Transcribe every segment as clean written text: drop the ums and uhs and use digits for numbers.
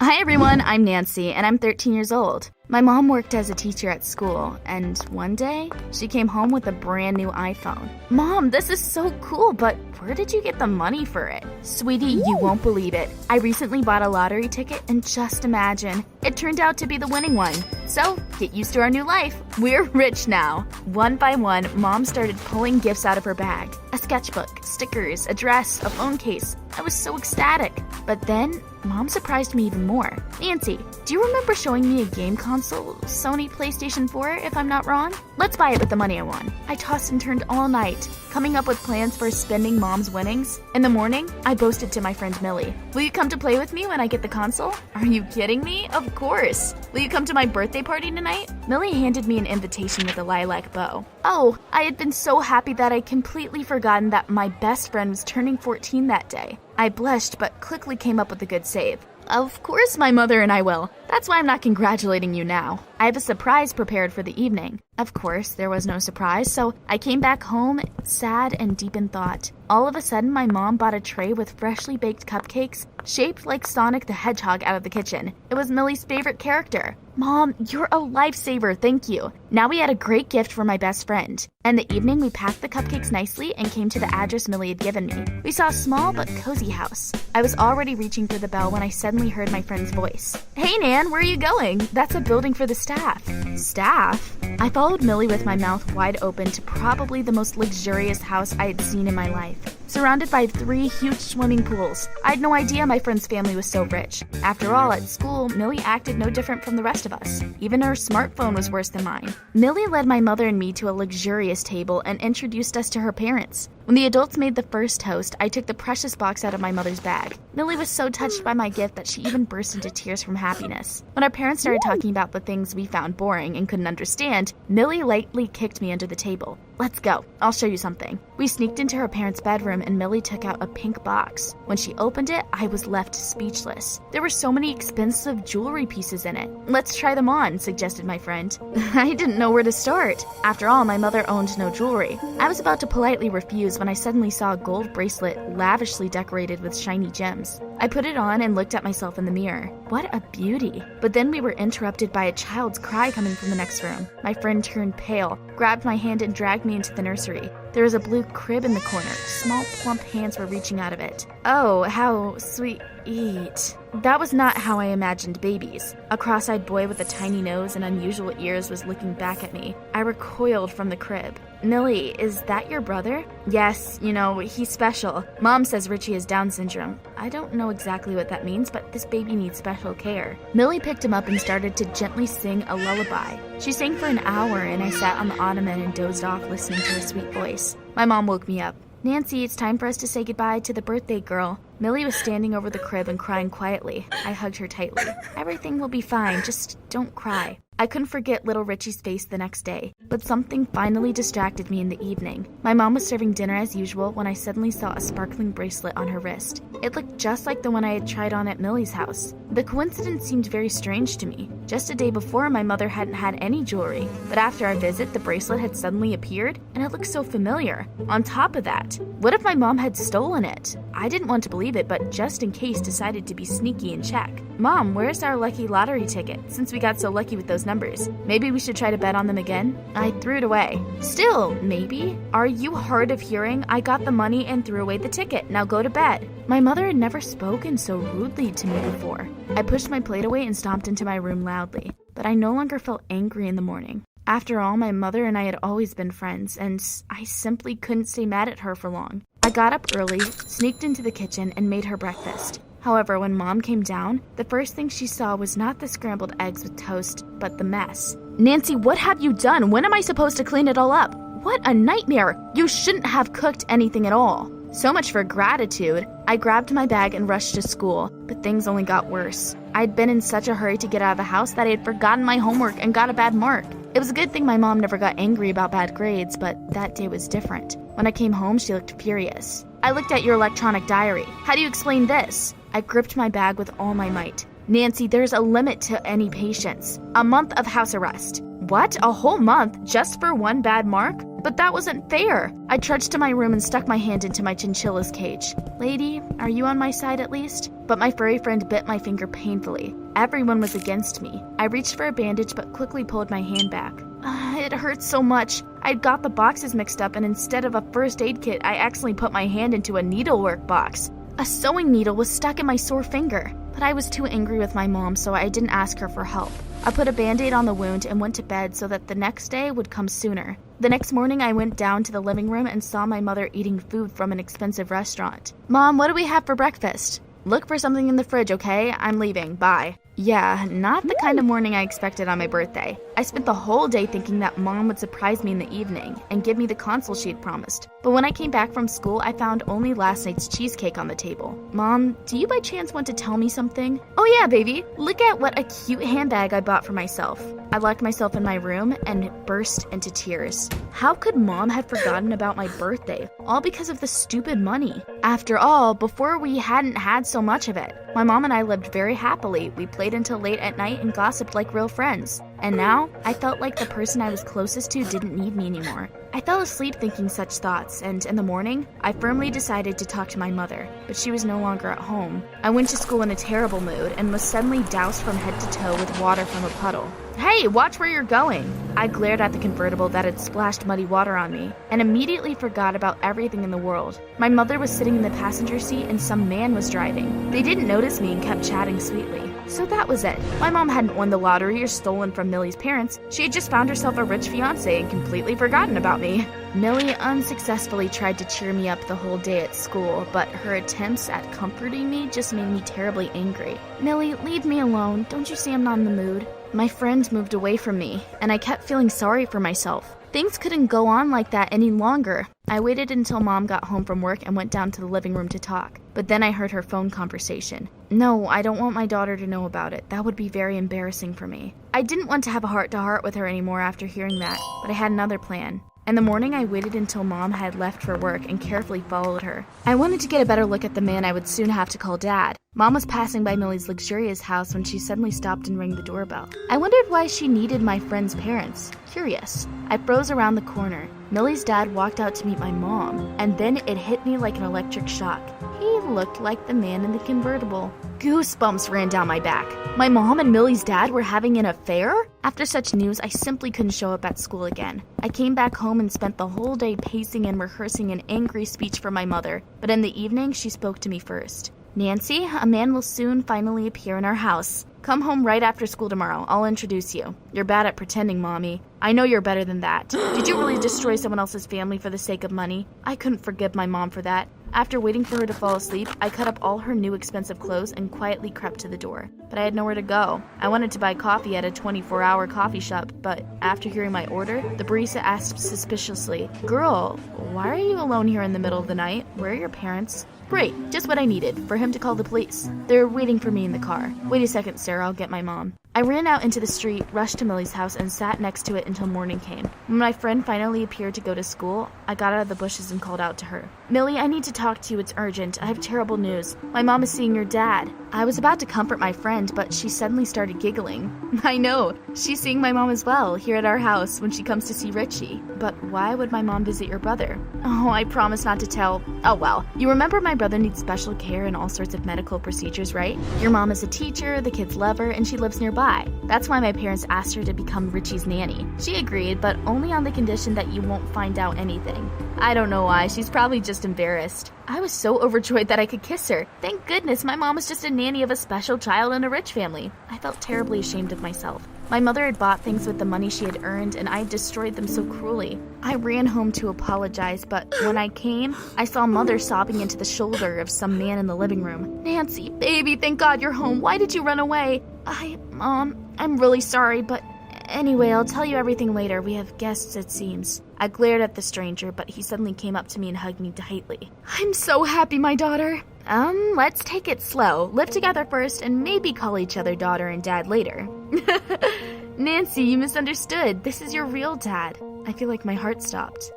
Hi everyone, I'm Nancy and I'm 13 years old. My mom worked as a teacher at school, and one day, she came home with a brand new iPhone. Mom, this is so cool, but where did you get the money for it? Sweetie, you won't believe it. I recently bought a lottery ticket, and just imagine, it turned out to be the winning one. So, get used to our new life. We're rich now. One by one, Mom started pulling gifts out of her bag. A sketchbook, stickers, a dress, a phone case. I was so ecstatic. But then, Mom surprised me even more. Nancy, do you remember showing me a game console? Sony PlayStation 4, if I'm not wrong? Let's buy it with the money I won. I tossed and turned all night, coming up with plans for spending Mom's winnings. In the morning, I boasted to my friend Millie. Will you come to play with me when I get the console? Are you kidding me? Of course. Will you come to my birthday party tonight? Millie handed me an invitation with a lilac bow. Oh, I had been so happy that I completely forgotten that my best friend was turning 14 that day. I blushed, but quickly came up with a good save. Of course my mother and I will. That's why I'm not congratulating you now. I have a surprise prepared for the evening. Of course, there was no surprise, so I came back home sad and deep in thought. All of a sudden, my mom bought a tray with freshly baked cupcakes shaped like Sonic the Hedgehog out of the kitchen. It was Millie's favorite character. Mom, you're a lifesaver, thank you. Now we had a great gift for my best friend. In the evening, we packed the cupcakes nicely and came to the address Millie had given me. We saw a small but cozy house. I was already reaching for the bell when I suddenly heard my friend's voice. Hey Nan, where are you going? That's a building for the staff. Staff? I followed Millie with my mouth wide open to probably the most luxurious house I had seen in my life. Surrounded by 3 huge swimming pools. I had no idea my friend's family was so rich. After all, at school, Millie acted no different from the rest of us. Even her smartphone was worse than mine. Millie led my mother and me to a luxurious table and introduced us to her parents. When the adults made the first toast, I took the precious box out of my mother's bag. Millie was so touched by my gift that she even burst into tears from happiness. When our parents started talking about the things we found boring and couldn't understand, Millie lightly kicked me under the table. Let's go. I'll show you something. We sneaked into her parents' bedroom and Millie took out a pink box. When she opened it, I was left speechless. There were so many expensive jewelry pieces in it. Let's try them on, suggested my friend. I didn't know where to start. After all, my mother owned no jewelry. I was about to politely refuse when I suddenly saw a gold bracelet lavishly decorated with shiny gems. I put it on and looked at myself in the mirror. What a beauty. But then we were interrupted by a child's cry coming from the next room. My friend turned pale, grabbed my hand and dragged me into the nursery. There was a blue crib in the corner. Small, plump hands were reaching out of it. Oh, how sweet. That was not how I imagined babies. A cross-eyed boy with a tiny nose and unusual ears was looking back at me. I recoiled from the crib. Millie, is that your brother? Yes, he's special. Mom says Richie has Down syndrome. I don't know exactly what that means, but this baby needs special care. Millie picked him up and started to gently sing a lullaby. She sang for an hour and I sat on the ottoman and dozed off listening to her sweet voice. My mom woke me up. Nancy, it's time for us to say goodbye to the birthday girl. Millie was standing over the crib and crying quietly. I hugged her tightly. Everything will be fine, just don't cry. I couldn't forget little Richie's face the next day, but something finally distracted me in the evening. My mom was serving dinner as usual when I suddenly saw a sparkling bracelet on her wrist. It looked just like the one I had tried on at Millie's house. The coincidence seemed very strange to me. Just a day before, my mother hadn't had any jewelry, but after our visit, the bracelet had suddenly appeared, and it looked so familiar. On top of that, what if my mom had stolen it? I didn't want to believe it, but just in case decided to be sneaky and check. Mom, where's our lucky lottery ticket? Since we got so lucky with those numbers, maybe we should try to bet on them again? I threw it away. Still, maybe? Are you hard of hearing? I got the money and threw away the ticket. Now go to bed. My mother had never spoken so rudely to me before. I pushed my plate away and stomped into my room loudly, but I no longer felt angry in the morning. After all, my mother and I had always been friends, and I simply couldn't stay mad at her for long. I got up early, sneaked into the kitchen, and made her breakfast. However, when Mom came down, the first thing she saw was not the scrambled eggs with toast, but the mess. Nancy, what have you done? When am I supposed to clean it all up? What a nightmare! You shouldn't have cooked anything at all. So much for gratitude. I grabbed my bag and rushed to school, but things only got worse. I'd been in such a hurry to get out of the house that I had forgotten my homework and got a bad mark. It was a good thing my mom never got angry about bad grades, but that day was different. When I came home, she looked furious. I looked at your electronic diary. How do you explain this? I gripped my bag with all my might. Nancy, there's a limit to any patience. A month of house arrest. What? A whole month just for one bad mark? But that wasn't fair. I trudged to my room and stuck my hand into my chinchilla's cage. Lady, are you on my side at least? But my furry friend bit my finger painfully. Everyone was against me. I reached for a bandage but quickly pulled my hand back. It hurt so much. I'd got the boxes mixed up, and instead of a first aid kit, I accidentally put my hand into a needlework box. A sewing needle was stuck in my sore finger, but I was too angry with my mom, so I didn't ask her for help. I put a band-aid on the wound and went to bed so that the next day would come sooner. The next morning, I went down to the living room and saw my mother eating food from an expensive restaurant. Mom, what do we have for breakfast? Look for something in the fridge, okay? I'm leaving. Bye. Yeah, not the kind of morning I expected on my birthday. I spent the whole day thinking that Mom would surprise me in the evening and give me the console she had promised. But when I came back from school, I found only last night's cheesecake on the table. Mom, do you by chance want to tell me something? Oh yeah, baby. Look at what a cute handbag I bought for myself. I locked myself in my room and burst into tears. How could Mom have forgotten about my birthday? All because of the stupid money. After all, before we hadn't had so much of it. My mom and I lived very happily. We played until late at night and gossiped like real friends. And now, I felt like the person I was closest to didn't need me anymore. I fell asleep thinking such thoughts, and in the morning, I firmly decided to talk to my mother, but she was no longer at home. I went to school in a terrible mood and was suddenly doused from head to toe with water from a puddle. Hey, watch where you're going! I glared at the convertible that had splashed muddy water on me, and immediately forgot about everything in the world. My mother was sitting in the passenger seat and some man was driving. They didn't notice me and kept chatting sweetly. So that was it. My mom hadn't won the lottery or stolen from Millie's parents. She had just found herself a rich fiancé and completely forgotten about me. Millie unsuccessfully tried to cheer me up the whole day at school, but her attempts at comforting me just made me terribly angry. Millie, leave me alone. Don't you see I'm not in the mood? My friend moved away from me, and I kept feeling sorry for myself. Things couldn't go on like that any longer. I waited until Mom got home from work and went down to the living room to talk. But then I heard her phone conversation. No, I don't want my daughter to know about it. That would be very embarrassing for me. I didn't want to have a heart-to-heart with her anymore after hearing that, but I had another plan. In the morning, I waited until Mom had left for work and carefully followed her. I wanted to get a better look at the man I would soon have to call Dad. Mom was passing by Millie's luxurious house when she suddenly stopped and rang the doorbell. I wondered why she needed my friend's parents. Curious. I froze around the corner. Millie's dad walked out to meet my mom, and then it hit me like an electric shock. He looked like the man in the convertible. Goosebumps ran down my back. My mom and Millie's dad were having an affair? After such news, I simply couldn't show up at school again. I came back home and spent the whole day pacing and rehearsing an angry speech for my mother, but in the evening, she spoke to me first. Nancy, a man will soon finally appear in our house. Come home right after school tomorrow. I'll introduce you. You're bad at pretending, Mommy. I know you're better than that. Did you really destroy someone else's family for the sake of money? I couldn't forgive my mom for that. After waiting for her to fall asleep, I cut up all her new expensive clothes and quietly crept to the door. But I had nowhere to go. I wanted to buy coffee at a 24-hour coffee shop, but after hearing my order, the barista asked suspiciously, "Girl, why are you alone here in the middle of the night? Where are your parents?" Great, just what I needed, for him to call the police. They're waiting for me in the car. Wait a second, sir, I'll get my mom. I ran out into the street, rushed to Millie's house, and sat next to it until morning came. When my friend finally appeared to go to school, I got out of the bushes and called out to her. Millie, I need to talk to you, it's urgent. I have terrible news. My mom is seeing your dad. I was about to comfort my friend, but she suddenly started giggling. I know, she's seeing my mom as well, here at our house, when she comes to see Richie. But why would my mom visit your brother? Oh, I promise not to tell. Oh well, you remember my brother needs special care and all sorts of medical procedures, right? Your mom is a teacher, the kids love her, and she lives nearby. That's why my parents asked her to become Richie's nanny. She agreed, but only on the condition that you won't find out anything. I don't know why, she's probably just embarrassed. I was so overjoyed that I could kiss her. Thank goodness my mom was just a nanny of a special child in a rich family. I felt terribly ashamed of myself. My mother had bought things with the money she had earned, and I had destroyed them so cruelly. I ran home to apologize, but when I came, I saw Mother sobbing into the shoulder of some man in the living room. Nancy, baby, thank God you're home. Why did you run away? Mom, I'm really sorry, but anyway, I'll tell you everything later. We have guests, it seems. I glared at the stranger, but he suddenly came up to me and hugged me tightly. I'm so happy, my daughter. Let's take it slow. Live together first and maybe call each other daughter and dad later. Nancy, you misunderstood. This is your real dad. I feel like my heart stopped.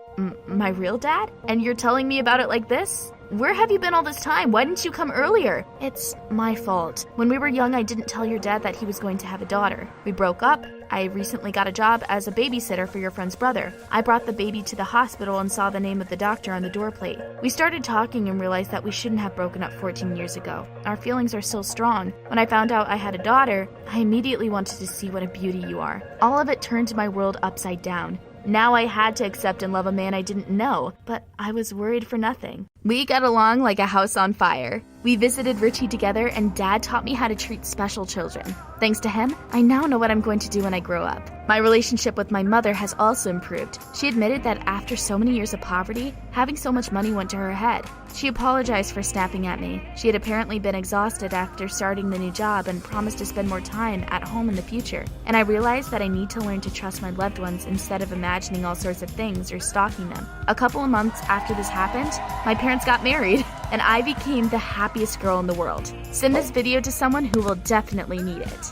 My real dad? And you're telling me about it like this? where have you been all this time? Why didn't you come earlier? It's my fault. When we were young, I didn't tell your dad that he was going to have a daughter. We broke up. I recently got a job as a babysitter for your friend's brother. I brought the baby to the hospital and saw the name of the doctor on the door plate. We started talking and realized that we shouldn't have broken up 14 years ago. Our feelings are still strong. When I found out I had a daughter, I immediately wanted to see what a beauty you are. All of it turned my world upside down. Now I had to accept and love a man I didn't know, but I was worried for nothing. We got along like a house on fire. We visited Richie together and Dad taught me how to treat special children. Thanks to him, I now know what I'm going to do when I grow up. My relationship with my mother has also improved. She admitted that after so many years of poverty, having so much money went to her head. She apologized for snapping at me. She had apparently been exhausted after starting the new job and promised to spend more time at home in the future. And I realized that I need to learn to trust my loved ones instead of imagining all sorts of things or stalking them. A couple of months after this happened, my parents got married, and I became the happiest girl in the world. Send this video to someone who will definitely need it.